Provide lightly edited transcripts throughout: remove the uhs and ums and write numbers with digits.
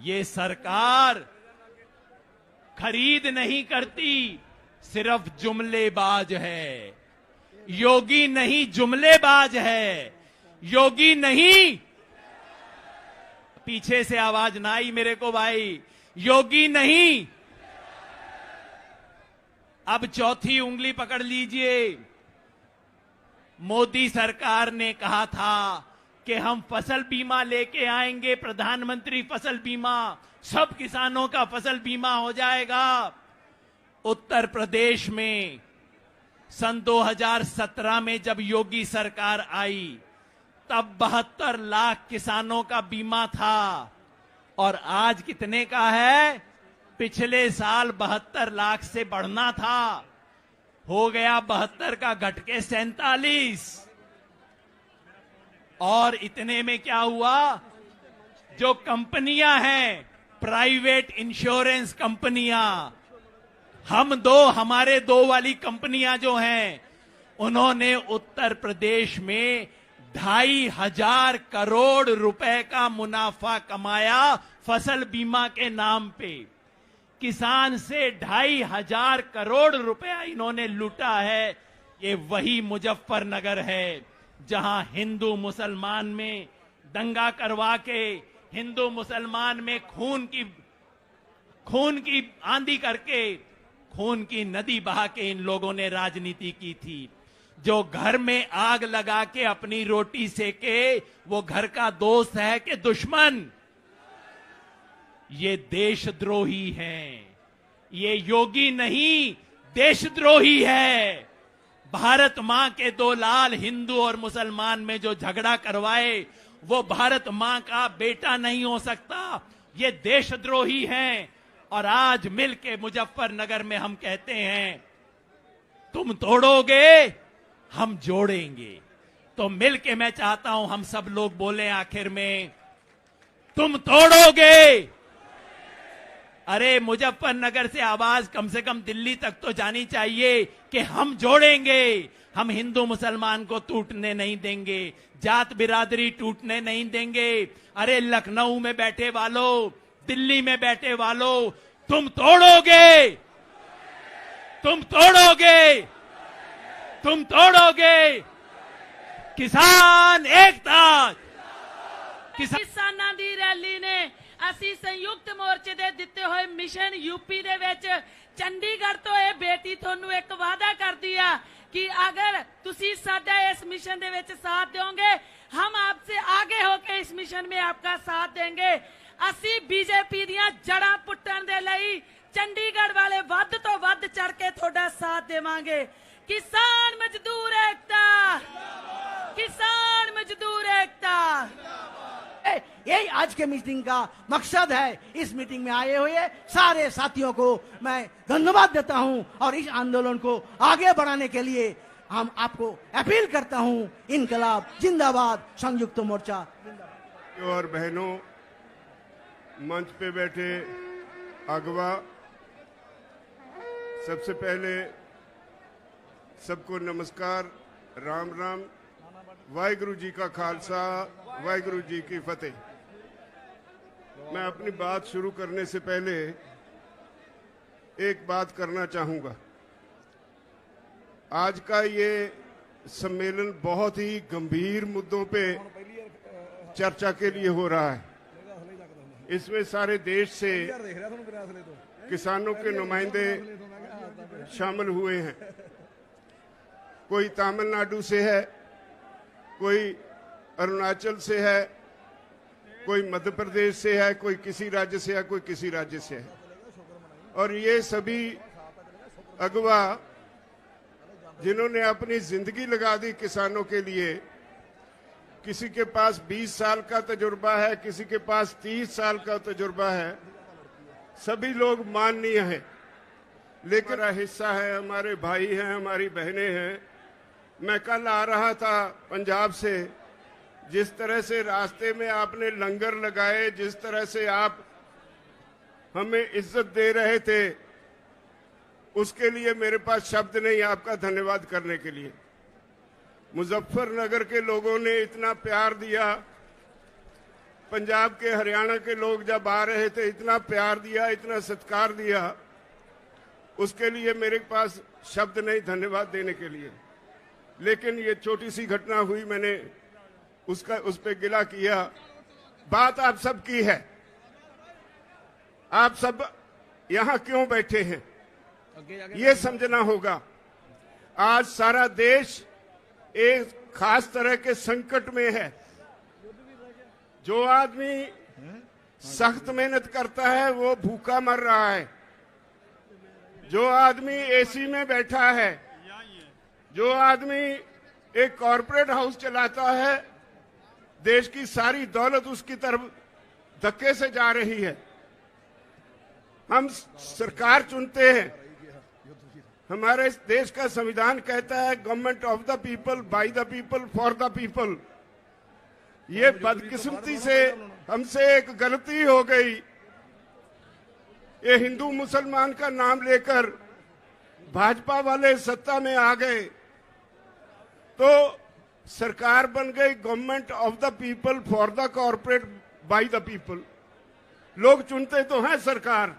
ये सरकार खरीद नहीं करती, सिर्फ जुमलेबाज है। योगी नहीं जुमलेबाज है, योगी नहीं। पीछे से आवाज ना आई मेरे को भाई, योगी नहीं। अब चौथी उंगली पकड़ लीजिए। मोदी सरकार ने कहा था कि हम फसल बीमा लेके आएंगे, प्रधानमंत्री फसल बीमा, सब किसानों का फसल बीमा हो जाएगा। उत्तर प्रदेश में सन 2017 में जब योगी सरकार आई तब 72 लाख किसानों का बीमा था और आज कितने का है? पिछले साल 72 लाख से बढ़ना था, हो गया 72 का घट के 47। और इतने में क्या हुआ? जो कंपनियां हैं, प्राइवेट इंश्योरेंस कंपनियां, हमारे दो वाली कंपनियां जो हैं, उन्होंने उत्तर प्रदेश में 2,500 करोड़ रुपए का मुनाफा कमाया फसल बीमा के नाम पे। किसान से 2,500 करोड़ रुपया इन्होंने लूटा है। ये वही मुजफ्फरनगर है जहां हिंदू मुसलमान में दंगा करवा के, हिंदू मुसलमान में खून की आंधी करके, खून की नदी बहा के इन लोगों ने राजनीति की थी। जो घर में आग लगा के अपनी रोटी सेके, वो घर का दोस्त है कि दुश्मन? ये देशद्रोही हैं। ये योगी नहीं, देशद्रोही है। भारत मां के दो लाल हिंदू और मुसलमान में जो झगड़ा करवाए, वो भारत मां का बेटा नहीं हो सकता। ये देशद्रोही हैं। और आज मिलके मुजफ्फरनगर में हम कहते हैं, तुम तोड़ोगे, हम जोड़ेंगे। तो मिलके मैं चाहता हूं हम सब लोग बोलें आखिर में, तुम तोड़ोगे। अरे मुजफ्फरनगर से आवाज कम से कम दिल्ली तक तो जानी चाहिए कि हम जोड़ेंगे। हम हिंदू मुसलमान को टूटने नहीं देंगे, जात बिरादरी टूटने नहीं देंगे। अरे लखनऊ में बैठे वालों, दिल्ली में बैठे वालों, तुम तोड़ोगे, तुम तोड़ोगे, तुम तोड़ोगे। किसान एकता। किसानां दी रैली ने ਅਸੀਂ ਸੰਯੁਕਤ ਮੋਰਚੇ ਦੇ ਦਿੱਤੇ ਹੋਏ ਮਿਸ਼ਨ यूपी ਦੇ ਵਿੱਚ ਚੰਡੀਗੜ੍ਹ ਤੋਂ ਇਹ ਬੇਟੀ ਤੁਹਾਨੂੰ ਇੱਕ ਵਾਅਦਾ ਕਰਦੀ ਆ कि अगर ਤੁਸੀਂ ਸਾਡਾ ਇਸ ਮਿਸ਼ਨ ਦੇ ਵਿੱਚ साथ दोगे, हम आपसे आगे होकर इस मिशन में आपका साथ देंगे। ਅਸੀਂ बीजेपी ਦੀਆਂ ਜੜਾਂ ਪੁੱਟਣ ਦੇ ਲਈ ਚੰਡੀਗੜ੍ਹ ਵਾਲੇ ਵੱਧ ਤੋਂ ਵੱਧ ਚੜ ਕੇ ਤੁਹਾਡਾ साथ देवांगे। किसान मजदूर एकता, किसान मजदूर एकता। यही आज के मीटिंग का मकसद है। इस मीटिंग में आए हुए सारे साथियों को मैं धन्यवाद देता हूं और इस आंदोलन को आगे बढ़ाने के लिए हम आपको अपील करता हूं, इनकलाब जिंदाबाद, संयुक्त मोर्चा जिंदाबाद। और बहनों, मंच पे बैठे अगवा, सबसे पहले सबको नमस्कार, राम राम, वाहिगुरु जी का खालसा, वाहिगुरु जी की फतेह। मैं अपनी बात शुरू करने से पहले एक बात करना चाहूंगा। आज का ये सम्मेलन बहुत ही गंभीर मुद्दों पे चर्चा के लिए हो रहा है। इसमें सारे देश से किसानों के नुमाइंदे शामिल हुए हैं। कोई तमिलनाडु से है, कोई अरुणाचल से है, कोई मध्य प्रदेश से है, कोई किसी राज्य से है, कोई किसी राज्य से है। और ये सभी अगवा जिन्होंने अपनी जिंदगी लगा दी किसानों के लिए, किसी के पास 20 साल का तजुर्बा है, किसी के पास 30 साल का तजुर्बा है, सभी लोग माननीय हैं। लेकिन हमारा हिस्सा है, हमारे भाई हैं, हमारी बहनें हैं। मैं कल आ रहा था पंजाब से, जिस तरह से रास्ते में आपने लंगर लगाए, जिस तरह से आप हमें इज्जत दे रहे थे, उसके लिए मेरे पास शब्द नहीं आपका धन्यवाद करने के लिए। मुजफ्फरनगर के लोगों ने इतना प्यार दिया, पंजाब के, हरियाणा के लोग जब आ रहे थे, इतना प्यार दिया, इतना सत्कार दिया, उसके लिए मेरे पास शब्द नहीं धन्यवाद देने के लिए। लेकिन ये छोटी सी घटना हुई, मैंने उस पे गिला किया। बात आप सब की है, आप सब यहां क्यों बैठे हैं ये समझना होगा। आज सारा देश एक खास तरह के संकट में है। जो आदमी सख्त मेहनत करता है वो भूखा मर रहा है। जो आदमी एसी में बैठा है, जो आदमी एक कॉरपोरेट हाउस चलाता है, देश की सारी दौलत उसकी तरफ धक्के से जा रही है। हम सरकार चुनते हैं, हमारे देश का संविधान कहता है government of the people, by the people, for the people. ये बदकिस्मती से हमसे एक गलती हो गई। ये हिंदू मुसलमान का नाम लेकर भाजपा वाले सत्ता में आ गए तो सरकार बन गई government of the people, for the corporate, by the people. लोग चुनते तो हैं सरकार,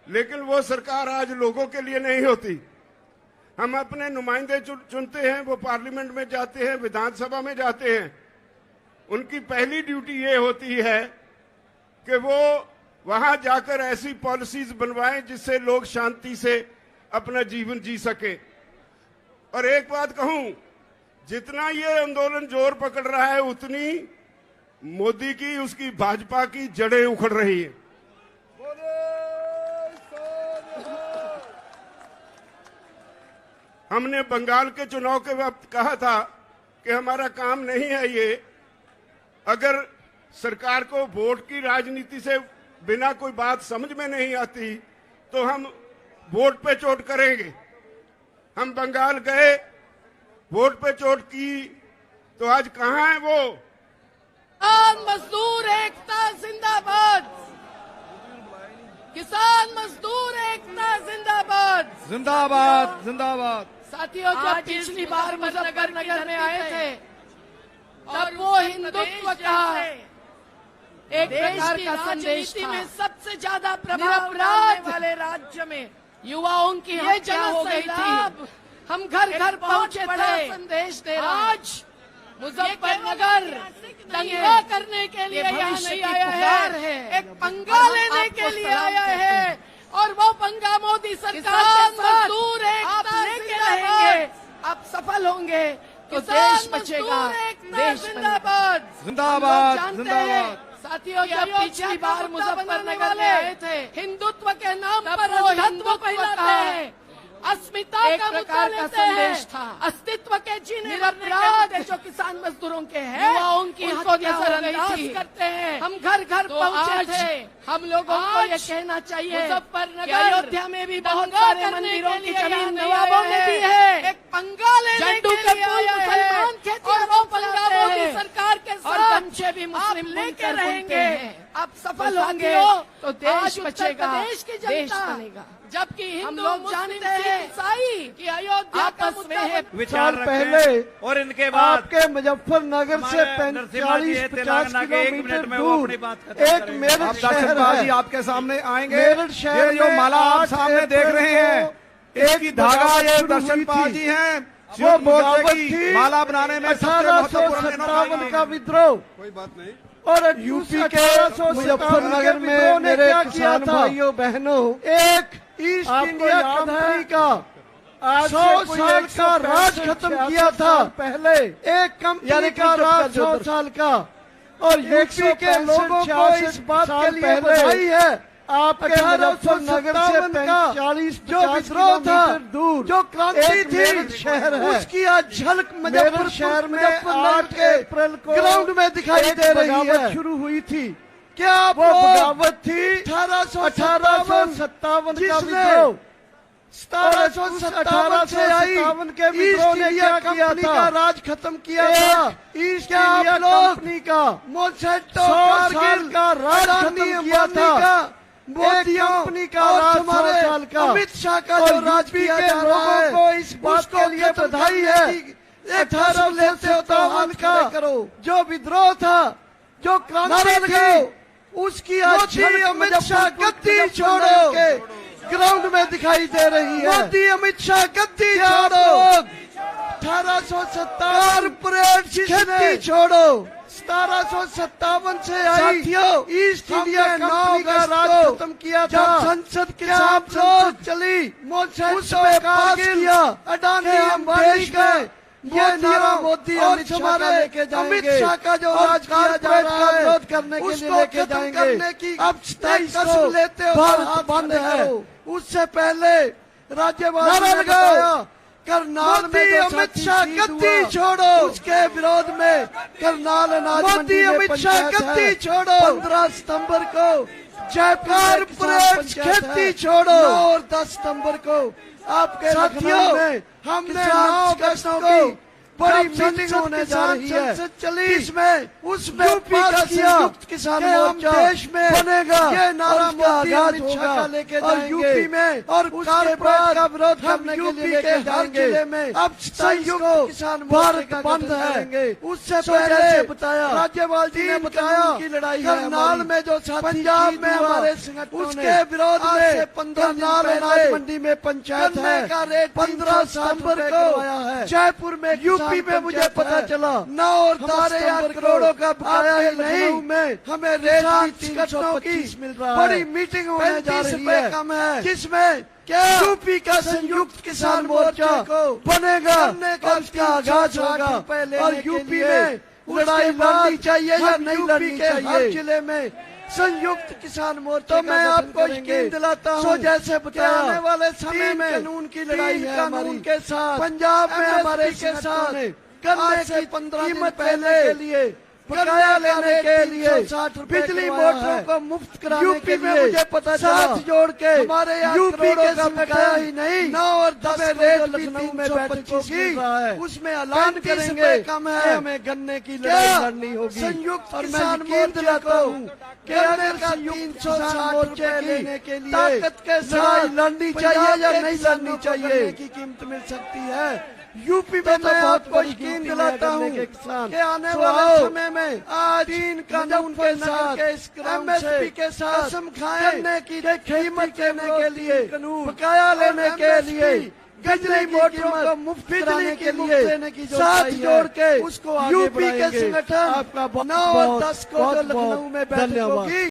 लेकिन वो सरकार आज लोगों के लिए नहीं होती। हम अपने नुमाइंदे चुनते हैं, वो पार्लियामेंट में जाते हैं, विधानसभा में जाते हैं। उनकी पहली ड्यूटी ये होती है कि वो वहां जाकर ऐसी पॉलिसीज बनवाएं जिससे लोग शांति से अपना जीवन जी सके। और एक बात कहूं, जितना ये आंदोलन जोर पकड़ रहा है, उतनी मोदी की, उसकी भाजपा की जड़ें उखड़ रही है। हमने बंगाल के चुनाव के वक्त कहा था कि हमारा काम नहीं है ये। अगर सरकार को वोट की राजनीति से बिना कोई बात समझ में नहीं आती तो हम वोट पे चोट करेंगे। हम बंगाल गए, वोट पे चोट की, तो आज कहां है वो? किसान मजदूर एकता जिंदाबाद, किसान मजदूर एकता जिंदाबाद, जिंदाबाद जिंदाबाद। साथियों, जब पिछली बार मुजफ्फरनगर में आए थे तब वो हिंदुत्व का एक प्रकार का संदेश था। में सबसे ज्यादा प्रभाव डालने वाले राज्य में युवाओं की हत्या हो गई थी। हम घर घर पहुंचे थे, संदेश दे रहे। आज मुजफ्फरनगर दंगा करने के लिए यहाँ नहीं आया है, एक पंगा लेने के लिए आया है। और वो पंगा मोदी सरकार मजदूर एकता लेके रहेंगे। आप सफल होंगे तो देश बचेगा, देश जिंदाबाद जिंदाबाद जानते जिंदाबाद। हैं साथियों, जब पिछली बार मुजफ्फरनगर में आए थे, हिंदुत्व के नाम पर वो हिंदुत्व फैलाते हैं, अस्मिता का प्रकार का संदेश था, अस्तित्व के जीने मरने जो किसान मजदूरों के हैं, युवाओं की हत्या नजरअंदाज करते हैं। हम घर घर पहुंचे थे। हम लोगों को ये कहना चाहिए मुजफ्फरनगर, अयोध्या में भी बहुत सारे मंदिरों की जमीन नवाबों में भी है। एक पंगा लेने के लिए मुसलमान खेती और वो पंगा मोदी सरकार के साथ गमछे भी मुस्लिम लेके रहेंगे। आप सफल होंगे तो देश बचेगा, देश बनेगा। जबकि हिंदू लोग जानते हैं ईसाई कि अयोध्या का मुद्दा है। विचार पहले और इनके बाद आपके मुजफ्फरनगर से 40-50 किलोमीटर दूर एक मेरठ शहर है। आपके सामने आएंगे मेरठ शहर, जो माला आप सामने देख रहे हैं, एक ही धागा ये दर्शन पाल जी हैं, वो बगावत थी माला बनाने में 1857 का विद्रोह। कोई बात नहीं। और यूपी के मुजफ्फरनगर में मेरे किसान भाइयों बहनों, एक ईस्ट इंडिया कंपनी का 100 साल का राज खत्म किया था पहले। एक कंपनी का राज 100 साल का। और यूपी के लोगों को इस बात के लिए बधाई है। आपके मुजफ्फरनगर से 45 जो विद्रोह था, दूर जो क्रांति थी शहर है, उसकी आज झलक मुजफ्फरनगर शहर में 8 अप्रैल को ग्राउंड में दिखाई दे रही है। शुरू हुई थी क्या वो बगावत थी 1857 का विद्रोह। 1718 से आई के विद्रोह ने क्या किया था? राज खत्म किया था। ईस्ट इंडिया कंपनी का 100 साल का राज खत्म किया था। मोदी कंपनी का राज 100 साल का। अमित शाह का जो राज किया जा रहा है, को इस बात के लिए बधाई है। 1857 का जो विद्रोह था, जो क्रांति थी उसकी आज अमित शाह गद्दी छोड़ो के ग्राउंड में दिखाई दे रही है। मोदी अमित शाह गद्दी छोड़ो, 1857 परेड खेती छोड़ो, 1757 से आई ईस्ट इंडिया कंपनी का राज खत्म किया था। संसद के सामने चली उसमें पास किया अडानी अंबानी गए। ये नारा मोदी अमित शाह लेके जाएंगे। अमित शाह का जो राज किया जा रहा है विरोध करने के लिए लेके जाएंगे। अब 27 को लेते हो भारत बंद है। उससे पहले राज्यपाल ने बताया करनाल में अमित शाह गद्दी छोड़ो, उसके विरोध में करनाल अनाज मंडी में अमित शाह गद्दी छोड़ो। 15 सितंबर को जयपुर परेड खेती छोड़ो और 10 सितंबर को आपके साथियों में हमने 9 अगस्त को बड़ी मीटिंग होने जा रही है। चली इसमें उसमें यूपी का संयुक्त किसान मोर्चा देश में बनेगा। ये नारा मोदी अमित शाह का लेके जाएंगे। यूपी में और कारपोरेट का विरोध करने के लिए लेके जाएंगे। में अब संयुक्त किसान भारत बंद है। उससे पहले बताया राज्यपाल जी ने बताया की लड़ाई करनाल में जो पंजाब में हमारे संगठनों उसके विरोध में 15 अनाज मंडी में पंचायत है। 15 सितंबर को जयपुर में यूपी में मुझे पता चला 9 और 10 करोड़ों का बकाया ही नहीं में हमें रेट 325 मिल रहा है। बड़ी मीटिंग होने जा रही है कम है जिसमें क्या यूपी का संयुक्त किसान मोर्चा बनेगा और उसका आगाज होगा। और यूपी में लड़ाई लड़नी चाहिए या नहीं लड़नी चाहिए। हर जिले में संयुक्त किसान मोर्चा। तो मैं आपको यकीन दिलाता हूँ जैसे बताया आने वाले समय में कानून की लड़ाई है कानून के साथ। पंजाब में हमारे के साथ गन्ने की 15 दिन पहले के लिए बकाया लेने के लिए बिजली मोटरों को मुफ्त कराने यूपी में मुझे पता साथ जोड़ के हमारे यूपी के बकाया ही नहीं 9 और 10 रेट लखनऊ में बैठक होगी। उसमें ऐलान करेंगे कम है हमें गन्ने की लड़ाई लड़नी होगी। संयुक्त किसान मोर्चा को गन्ने का 360 मोर्चे लेने के लिए ताकत के साथ लड़नी चाहिए या नहीं लड़नी चाहिए की कीमत मिल सकती है। यूपी में तो बहुत बड़ी यकीन दिलाता हूँ कि आने वाले समय में आज 3 कानून के साथ एमएसपी के साथ कसम खाएं की कीमत देने के लिए बकाया लेने के लिए बिजली मोटरों को मुफ्त बिजली के लिए साथ जोड़ के उसको यूपी के संगठन 9 और 10 को लखनऊ में बैठक होगी।